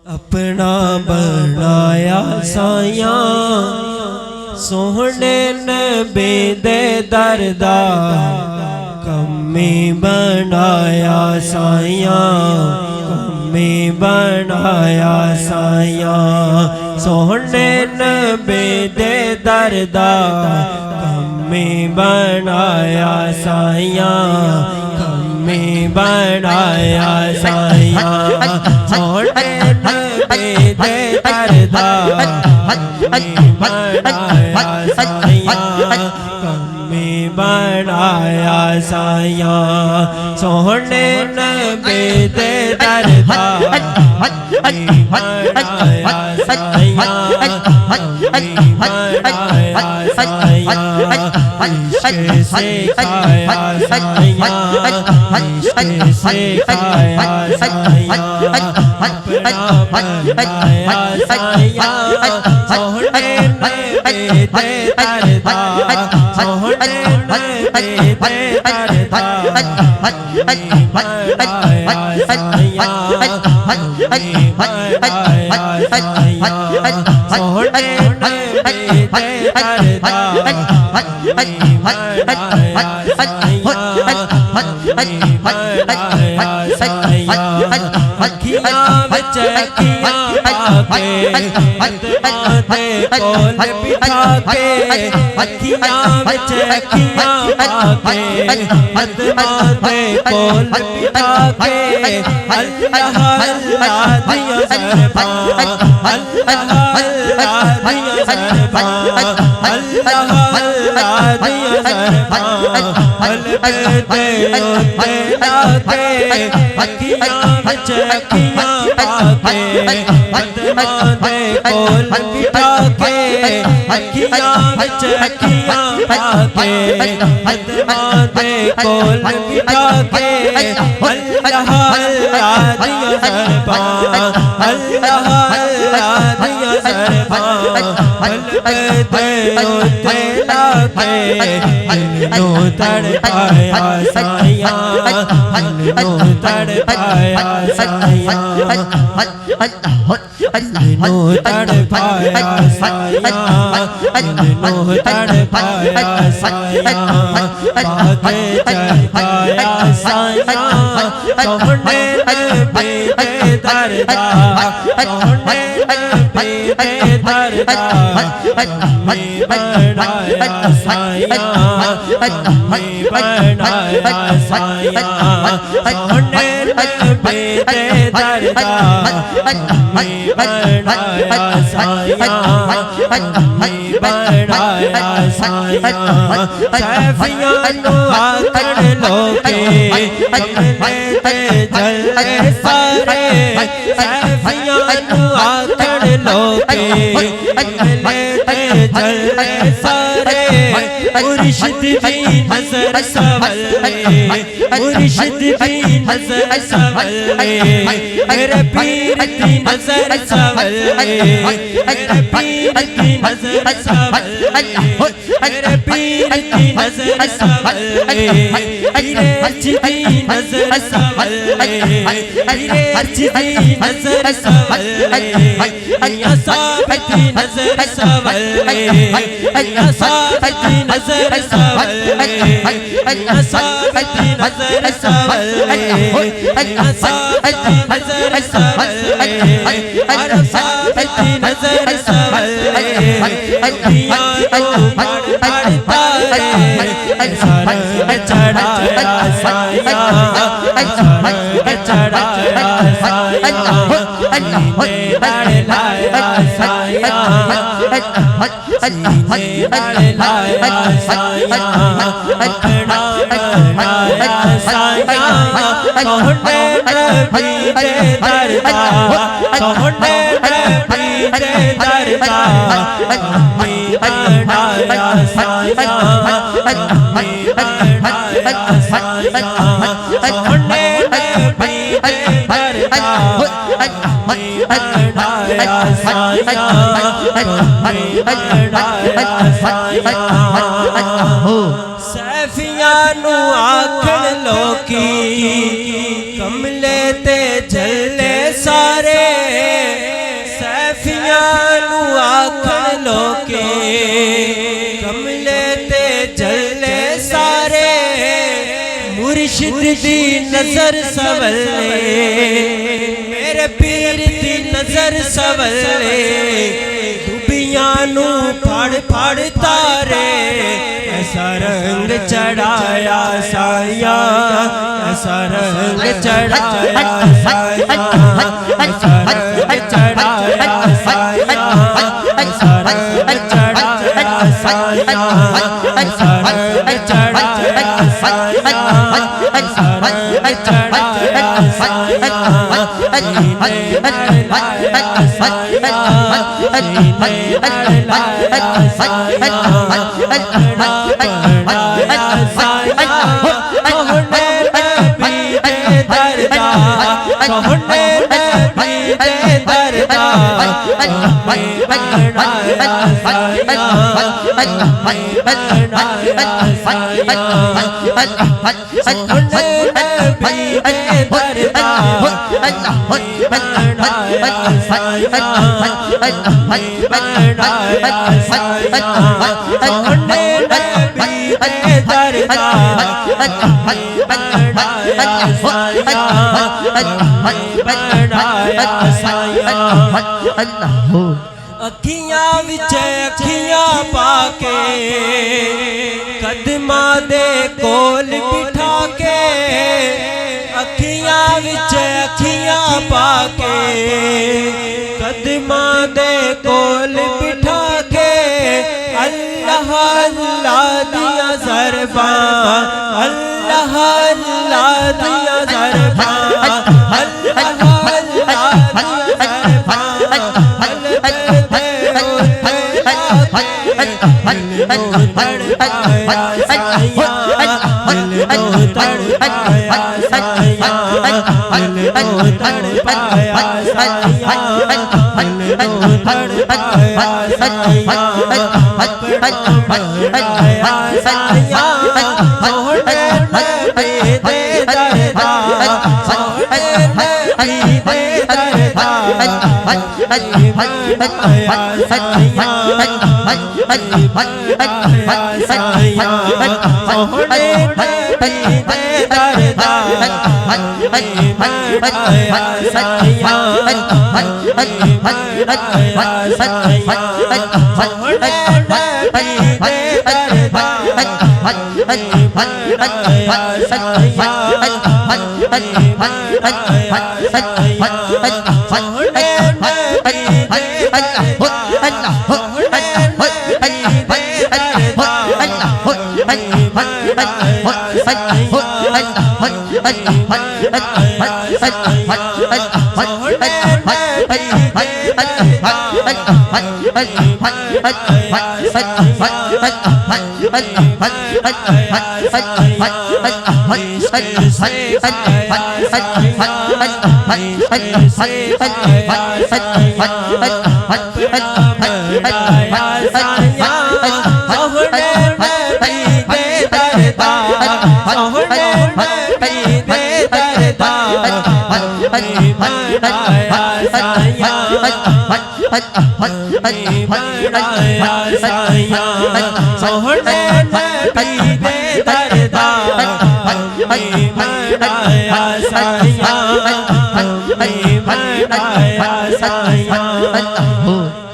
अपना बनाया साया सोहने नबी दे दरदा कमी बनाया साया कमी बनाया साया सोहने नबी दे दरदा कमी बनाया साया कमी बनाया साया सोहने नबी दे दरदा कमी बनाया साया कमी बनाया साया सोहने नबी दे दरदा कमी बनाया साया कमी बनाया साया इश्क़ से खाया साया इश्क़ से खाया साया अपना बनाया साया सोहने नबी दे दरदा सोहने नबी दे दरदा कमी बनाया साया कमी बनाया साया सोहने नबी दे दरदा कमी बनाया साया कमी बनाया साया अखियां विच अखियां पाके माथे कोल बिठा के अखियां विच अखियां पाके माथे कोल बिठा के अल्लाह अल्लाह दिया सरबा अल्लाह अल्लाह दिया सरबा अल्लाह अल्लाह दिया सरबा अल पे ते लाके अखियां विच अखियां पाके माथे कोल बिठा के अखियां विच अखियां पाके माथे कोल बिठा के अल्लाह अल्लाह दिया सरबा अल्लाह अल्लाह दिया सरबा अल पे ते लाके नो तड़पाया साया नो तड़पाया साया नो तड़पाया साया नो तड़पाया साया बागे चढ़ाया साया सोहने नबी दे दरदा सोहने नबी दे दरदा कमी बनाया साया कमी बनाया साया सोहने नबी दे दरदा कमी बनाया साया कमी बनाया साया सैफियां नु आकड़ लोके कमले ते जले सारे सैफियां नु आकड़ लोके कमले ते जले सारे मुर्शिद दी नजर सवले मुर्शिद दी नजर सवले मेरे पीर दी नजर सवले मेरे पीर दी नजर सवले मेरे पीर दी नजर सवले मेरे अर्ज दी नजर सवले मेरे अर्ज दी नजर सवले या साबित दी नजर सवले या साबित दी नजर सवले या साबित दी नजर सवले या साबित दी नजर सवले या साबित दी नजर सवले अखियां तो पड़ तारे सर में चढ़ाया साया सर में चढ़ाया साया सीने दर लाया साया सीने दर लाया साया अपना बनाया साया सोहने नबी दे दरदा सोहने नबी दे दरदा कमी बनाया साया कमी बनाया साया सोहने नबी दे दरदा कमी बनाया साया कमी बनाया साया सैफियां नु आकड़ लोकी कमले ते जले सारे फलों के कमले ते जले सारे मुर्शिद दी नजर सवले मेरे पीर दी नजर सवले दुबियां नू फाड़ फाड़ तारे ऐसा रंग चढ़ाया साया ऐसा रंग चढ़ाया साया ऐसा रंग चढ़ाया साया ऐसा रंग चढ़ाया साया ऐसा रंग चढ़ाया साया ऐसा रंग चढ़ाया साया अखियां विच अखियां पाके कदमा दे कोल बिठा के अखियां विच अखियां पाके कदमा दे कोल बिठा के अल्लाह अल्लाह दिया ज़रबा अल्लाह अल्लाह दिया ज़रबा अल्लाह हो